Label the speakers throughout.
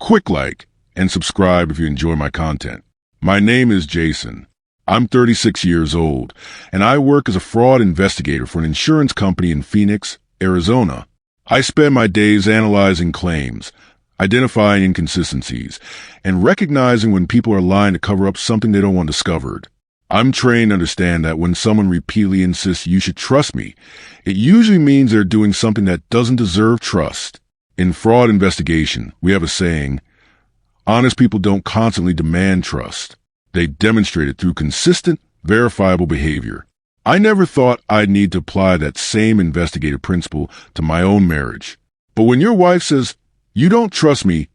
Speaker 1: Quick like and subscribe if you enjoy my content. My name is Jason. I'm 36 years old, and I work as a fraud investigator for an insurance company in Phoenix, Arizona. I spend my days analyzing claims, identifying inconsistencies, and recognizing when people are lying to cover up something they don't want discovered. I'm trained to understand that when someone repeatedly insists you should trust me, it usually means they're doing something that doesn't deserve trust. In fraud investigation, we have a saying, honest people don't constantly demand trust. They demonstrate it through consistent, verifiable behavior. I never thought I'd need to apply that same investigative principle to my own marriage. But when your wife says, you don't trust me,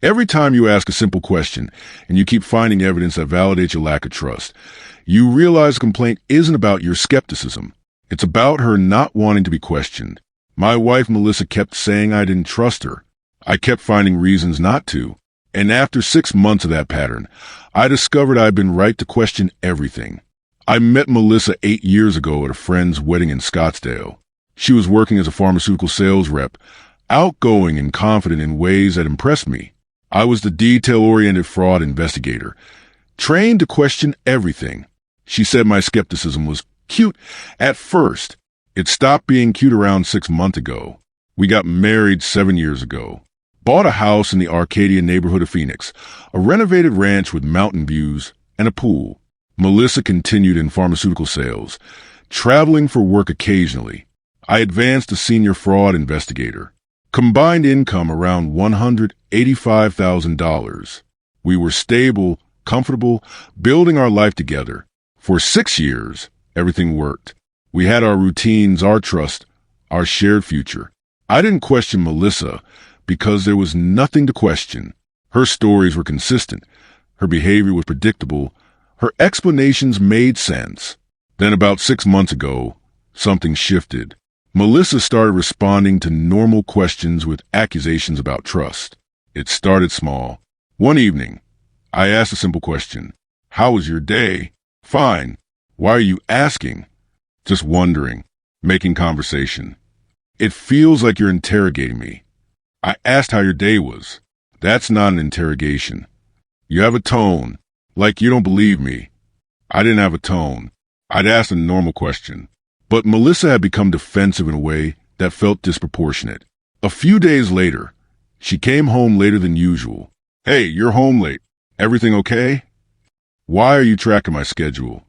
Speaker 1: every time you ask a simple question and you keep finding evidence that validates your lack of trust, you realize the complaint isn't about your skepticism. It's about her not wanting to be questioned. My wife, Melissa, kept saying I didn't trust her. I kept finding reasons not to. And after 6 months of that pattern, I discovered I'd been right to question everything. I met Melissa 8 years ago at a friend's wedding in Scottsdale. She was working as a pharmaceutical sales rep, outgoing and confident in ways that impressed me. I was the detail-oriented fraud investigator, trained to question everything. She said my skepticism was cute at first. It stopped being cute around 6 months ago. We got married 7 years ago. Bought a house in the Arcadia neighborhood of Phoenix, a renovated ranch with mountain views and a pool. Melissa continued in pharmaceutical sales, traveling for work occasionally. I advanced to senior fraud investigator. Combined income around $185,000. We were stable, comfortable, building our life together. For 6 years, everything worked. We had our routines, our trust, our shared future. I didn't question Melissa because there was nothing to question. Her stories were consistent. Her behavior was predictable. Her explanations made sense. Then about 6 months ago, something shifted. Melissa started responding to normal questions with accusations about trust. It started small. One evening, I asked a simple question. How was your day? Fine. Why are you asking? Just wondering, making conversation. It feels like you're interrogating me. I asked how your day was. That's not an interrogation. You have a tone, like you don't believe me. I didn't have a tone. I'd asked a normal question. But Melissa had become defensive in a way that felt disproportionate. A few days later, she came home later than usual. Hey, you're home late. Everything okay? Why are you tracking my schedule?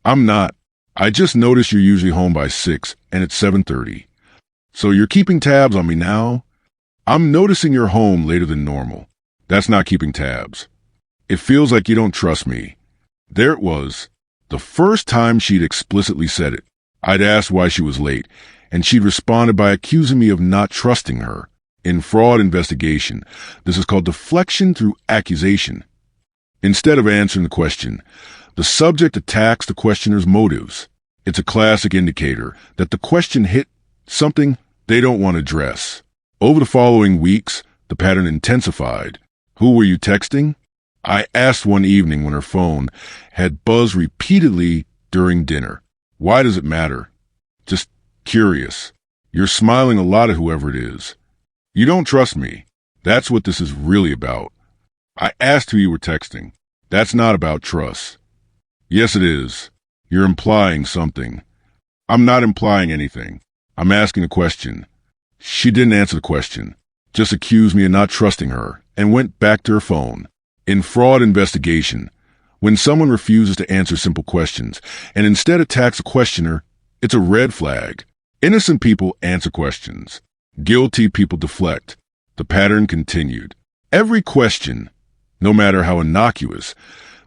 Speaker 1: I'm not. I just noticed you're usually home by 6 and it's 7:30. So you're keeping tabs on me now? I'm noticing you're home later than normal. That's not keeping tabs. It feels like you don't trust me. There it was. The first time she'd explicitly said it. I'd asked why she was late, and she'd responded by accusing me of not trusting her. In fraud investigation, this is called deflection through accusation. Instead of answering the question, the subject attacks the questioner's motives. It's a classic indicator that the question hit something they don't want to address. Over the following weeks, the pattern intensified. Who were you texting? I asked one evening when her phone had buzzed repeatedly during dinner. Why does it matter? Just curious. You're smiling a lot at whoever it is. You don't trust me. That's what this is really about. I asked who you were texting. That's not about trust. Yes, it is. You're implying something. I'm not implying anything. I'm asking a question. She didn't answer the question, just accused me of not trusting her, and went back to her phone. In fraud investigation, when someone refuses to answer simple questions and instead attacks a questioner, it's a red flag. Innocent people answer questions. Guilty people deflect. The pattern continued. Every question, no matter how innocuous,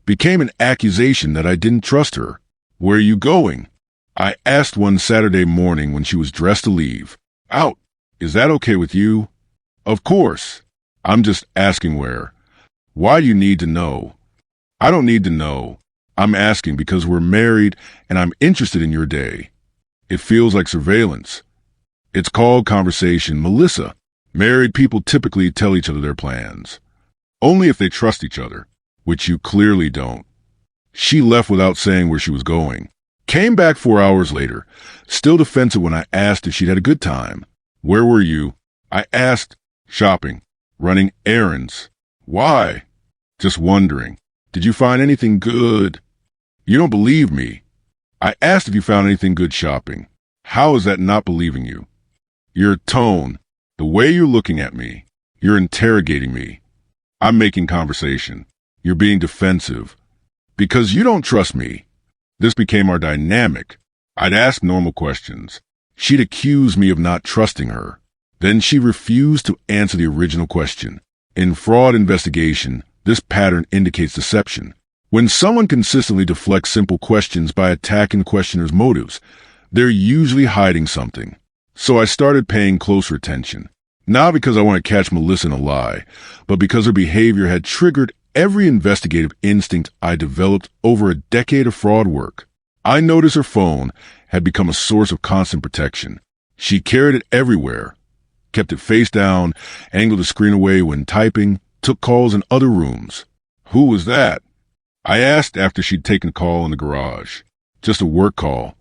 Speaker 1: became an accusation that I didn't trust her. Where are you going? I asked one Saturday morning when she was dressed to leave. Out. Is that okay with you? Of course. I'm just asking where. Why do you need to know? I don't need to know. I'm asking because we're married and I'm interested in your day. It feels like surveillance. It's called conversation. Melissa, married people typically tell each other their plans. Only if they trust each other, which you clearly don't. She left without saying where she was going. Came back 4 hours later, still defensive when I asked if she'd had a good time. Where were you? I asked. Shopping. Running errands. Why? Just wondering. Did you find anything good? You don't believe me. I asked if you found anything good shopping. How is that not believing you? Your tone, the way you're looking at me, you're interrogating me. I'm making conversation. You're being defensive. Because you don't trust me. This became our dynamic. I'd ask normal questions. She'd accuse me of not trusting her. Then she refused to answer the original question. In fraud investigation, this pattern indicates deception. When someone consistently deflects simple questions by attacking the questioner's motives, they're usually hiding something. So I started paying closer attention. Not because I want to catch Melissa in a lie, but because her behavior had triggered every investigative instinct I developed over a decade of fraud work. I noticed her phone had become a source of constant protection. She carried it everywhere, kept it face down, angled the screen away when typing, took calls in other rooms. Who was that? I asked after she'd taken a call in the garage. Just a work call.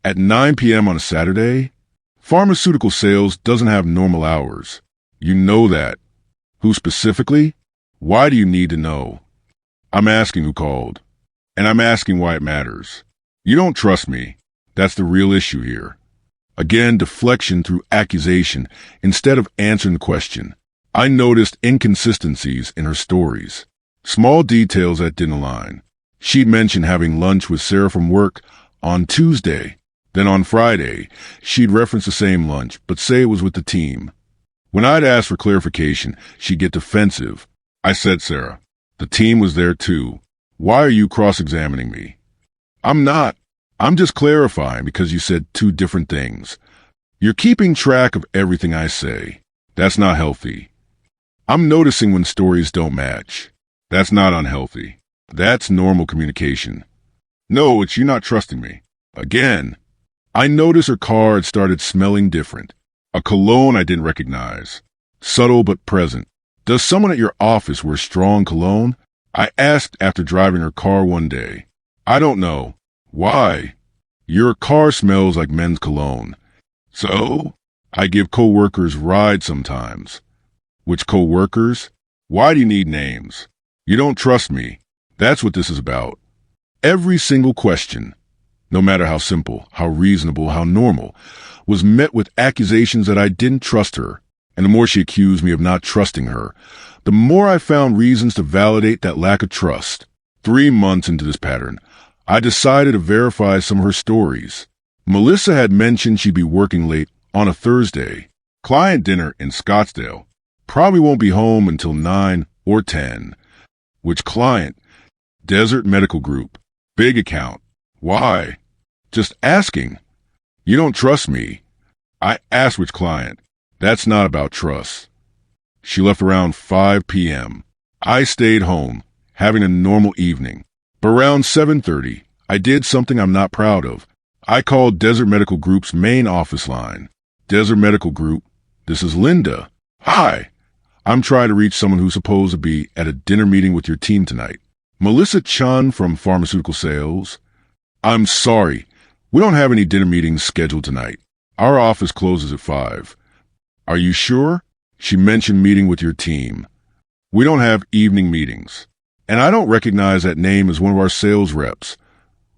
Speaker 1: At 9 p.m. on a Saturday? Pharmaceutical sales doesn't have normal hours. You know that. Who specifically? Why do you need to know? I'm asking who called. And I'm asking why it matters. You don't trust me. That's the real issue here. Again, deflection through accusation instead of answering the question. I noticed inconsistencies in her stories. Small details that didn't align. She'd mentioned having lunch with Sarah from work on Tuesday. Then on Friday, she'd reference the same lunch, but say it was with the team. When I'd ask for clarification, she'd get defensive. I said, Sarah, the team was there too. Why are you cross-examining me? I'm not. I'm just clarifying because you said two different things. You're keeping track of everything I say. That's not healthy. I'm noticing when stories don't match. That's not unhealthy. That's normal communication. No, it's you not trusting me. Again. I noticed her car had started smelling different. A cologne I didn't recognize. Subtle but present. Does someone at your office wear strong cologne? I asked after driving her car one day. I don't know. Why? Your car smells like men's cologne. So? I give co-workers rides sometimes. Which co-workers? Why do you need names? You don't trust me. That's what this is about. Every single question, no matter how simple, how reasonable, how normal, was met with accusations that I didn't trust her. And the more she accused me of not trusting her, the more I found reasons to validate that lack of trust. 3 months into this pattern, I decided to verify some of her stories. Melissa had mentioned she'd be working late on a Thursday. Client dinner in Scottsdale. Probably won't be home until 9 or 10. Which client? Desert Medical Group. Big account. Why? Just asking. You don't trust me. I asked which client. That's not about trust. She left around 5 p.m. I stayed home, having a normal evening. But around 7:30, I did something I'm not proud of. I called Desert Medical Group's main office line. Desert Medical Group, this is Linda. Hi. I'm trying to reach someone who's supposed to be at a dinner meeting with your team tonight. Melissa Chun from Pharmaceutical Sales. I'm sorry. We don't have any dinner meetings scheduled tonight. Our office closes at 5. Are you sure? She mentioned meeting with your team. We don't have evening meetings. And I don't recognize that name as one of our sales reps.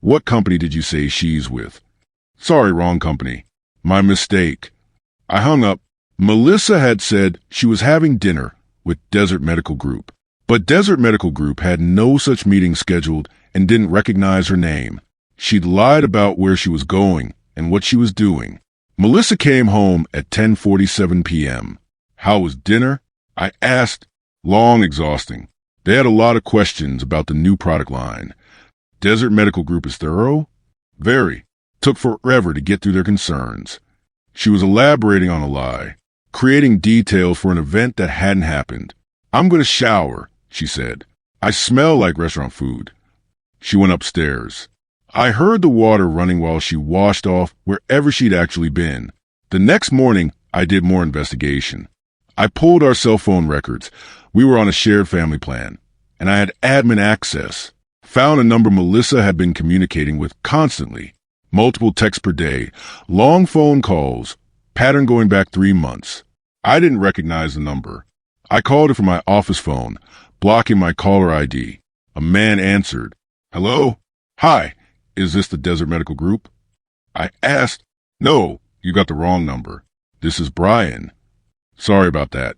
Speaker 1: What company did you say she's with? Sorry, wrong company. My mistake. I hung up. Melissa had said she was having dinner with Desert Medical Group. But Desert Medical Group had no such meeting scheduled and didn't recognize her name. She'd lied about where she was going and what she was doing. Melissa came home at 10:47 p.m. How was dinner? I asked. Long, exhausting. They had a lot of questions about the new product line. Desert Medical Group is thorough? Very. Took forever to get through their concerns. She was elaborating on a lie, creating details for an event that hadn't happened. I'm going to shower, she said. I smell like restaurant food. She went upstairs. I heard the water running while she washed off wherever she'd actually been. The next morning, I did more investigation. I pulled our cell phone records. We were on a shared family plan, and I had admin access. Found a number Melissa had been communicating with constantly. Multiple texts per day, long phone calls, pattern going back 3 months. I didn't recognize the number. I called her from my office phone, blocking my caller ID. A man answered. Hello? Hi, is this the Desert Medical Group? I asked. No, you got the wrong number. This is Brian. Sorry about that.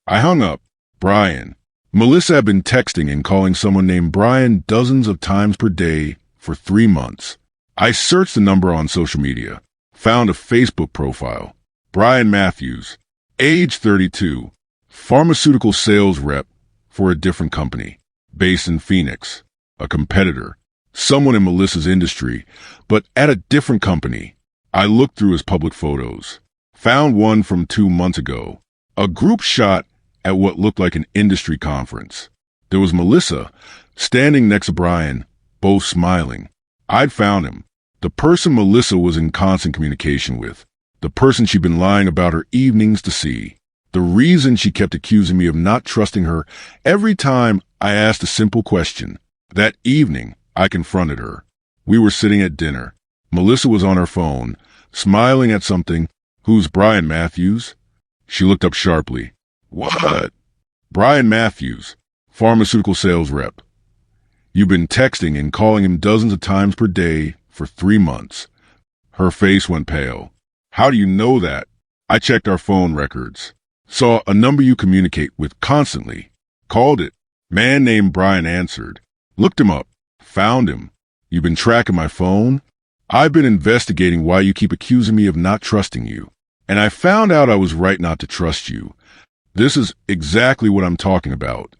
Speaker 1: I hung up. Brian. Melissa had been texting and calling someone named Brian dozens of times per day for 3 months. I searched the number on social media, found a Facebook profile. Brian Matthews, age 32, pharmaceutical sales rep for a different company, based in Phoenix, a competitor, someone in Melissa's industry, but at a different company. I looked through his public photos, found one from 2 months ago, a group shot at what looked like an industry conference. There was Melissa standing next to Brian, both smiling. I'd found him, the person Melissa was in constant communication with, the person she'd been lying about her evenings to see, the reason she kept accusing me of not trusting her every time I asked a simple question. That evening, I confronted her. We were sitting at dinner. Melissa was on her phone, smiling at something. Who's Brian Matthews? She looked up sharply. What? Brian Matthews, pharmaceutical sales rep. You've been texting and calling him dozens of times per day for 3 months. Her face went pale. How do you know that? I checked our phone records. Saw a number you communicate with constantly. Called it. Man named Brian answered. Looked him up. Found him. You've been tracking my phone? I've been investigating why you keep accusing me of not trusting you. And I found out I was right not to trust you. This is exactly what I'm talking about.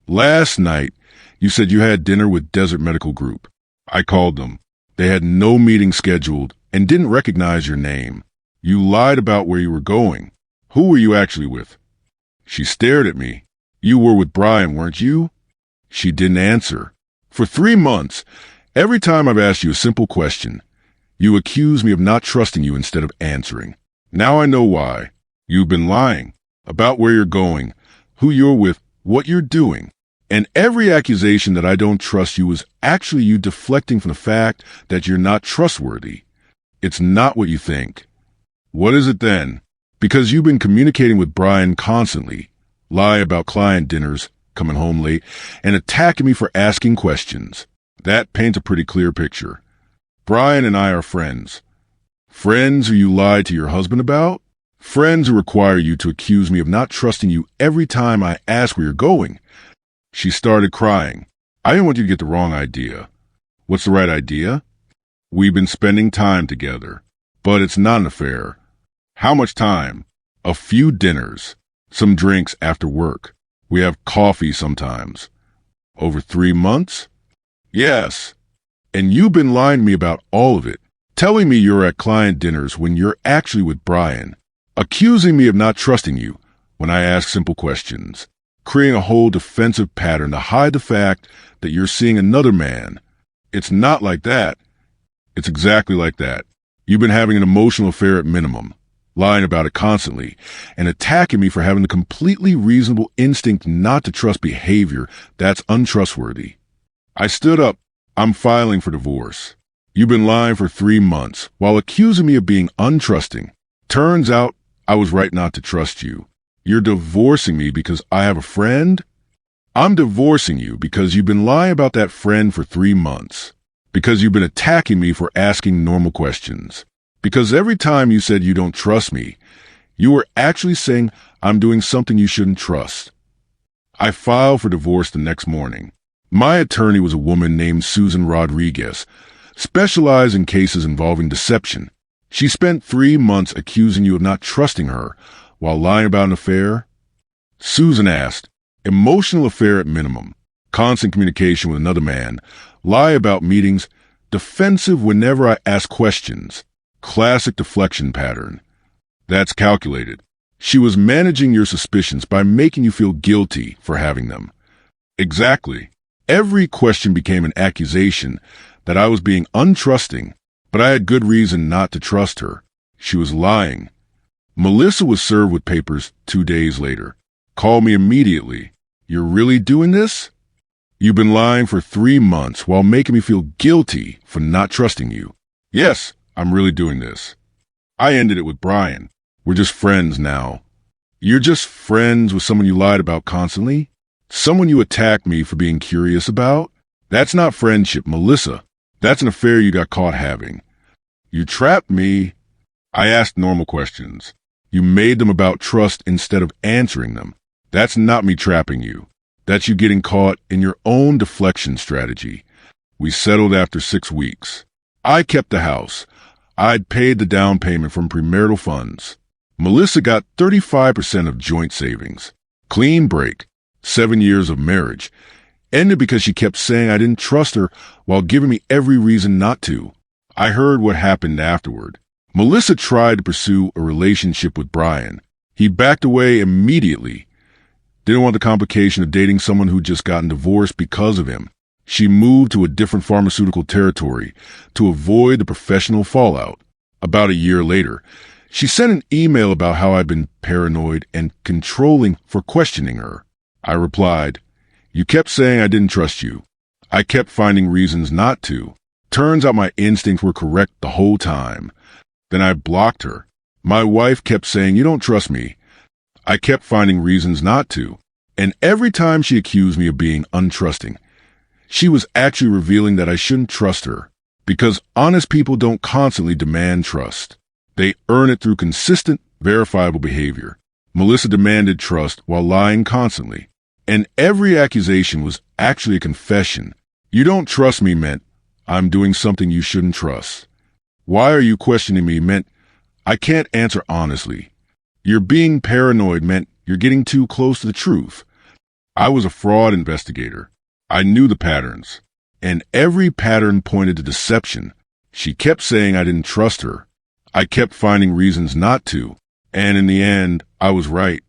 Speaker 1: Last night, you said you had dinner with Desert Medical Group. I called them. They had no meeting scheduled and didn't recognize your name. You lied about where you were going. Who were you actually with? She stared at me. You were with Brian, weren't you? She didn't answer. For 3 months, every time I've asked you a simple question, you accuse me of not trusting you instead of answering. Now I know why. You've been lying about where you're going, who you're with, what you're doing. And every accusation that I don't trust you is actually you deflecting from the fact that you're not trustworthy. It's not what you think. What is it then? Because you've been communicating with Brian constantly, lie about client dinners, coming home late, and attacking me for asking questions. That paints a pretty clear picture. Brian and I are friends. Friends who you lied to your husband about? Friends who require you to accuse me of not trusting you every time I ask where you're going. She started crying. I didn't want you to get the wrong idea. What's the right idea? We've been spending time together, but it's not an affair. How much time? A few dinners, some drinks after work. We have coffee sometimes. Over 3 months? Yes. And you've been lying to me about all of it, telling me you're at client dinners when you're actually with Brian, accusing me of not trusting you when I ask simple questions, creating a whole defensive pattern to hide the fact that you're seeing another man. It's not like that. It's exactly like that. You've been having an emotional affair at minimum, lying about it constantly, and attacking me for having the completely reasonable instinct not to trust behavior that's untrustworthy. I stood up. I'm filing for divorce. You've been lying for 3 months while accusing me of being untrusting. Turns out I was right not to trust you. You're divorcing me because I have a friend? I'm divorcing you because you've been lying about that friend for 3 months. Because you've been attacking me for asking normal questions. Because every time you said you don't trust me, you were actually saying I'm doing something you shouldn't trust. I filed for divorce the next morning. My attorney was a woman named Susan Rodriguez, specialized in cases involving deception. She spent 3 months accusing you of not trusting her while lying about an affair. Susan asked, emotional affair at minimum, constant communication with another man, lie about meetings, defensive whenever I ask questions, classic deflection pattern. That's calculated. She was managing your suspicions by making you feel guilty for having them. Exactly. Every question became an accusation that I was being untrusting, but I had good reason not to trust her. She was lying. Melissa was served with papers 2 days later. Call me immediately. You're really doing this? You've been lying for 3 months while making me feel guilty for not trusting you. Yes, I'm really doing this. I ended it with Brian. We're just friends now. You're just friends with someone you lied about constantly? Someone you attacked me for being curious about? That's not friendship, Melissa. That's an affair you got caught having. You trapped me. I asked normal questions. You made them about trust instead of answering them. That's not me trapping you. That's you getting caught in your own deflection strategy. We settled after 6 weeks. I kept the house. I'd paid the down payment from premarital funds. Melissa got 35% of joint savings. Clean break. 7 years of marriage. Ended because she kept saying I didn't trust her while giving me every reason not to. I heard what happened afterward. Melissa tried to pursue a relationship with Brian. He backed away immediately. Didn't want the complication of dating someone who'd just gotten divorced because of him. She moved to a different pharmaceutical territory to avoid the professional fallout. About a year later, she sent an email about how I'd been paranoid and controlling for questioning her. I replied, "You kept saying I didn't trust you. I kept finding reasons not to. Turns out my instincts were correct the whole time." Then I blocked her. My wife kept saying, "You don't trust me." I kept finding reasons not to. And every time she accused me of being untrusting, she was actually revealing that I shouldn't trust her. Because honest people don't constantly demand trust. They earn it through consistent, verifiable behavior. Melissa demanded trust while lying constantly. And every accusation was actually a confession. "You don't trust me" meant I'm doing something you shouldn't trust. "Why are you questioning me" meant I can't answer honestly. "You're being paranoid" meant you're getting too close to the truth. I was a fraud investigator. I knew the patterns. And every pattern pointed to deception. She kept saying I didn't trust her. I kept finding reasons not to. And in the end, I was right.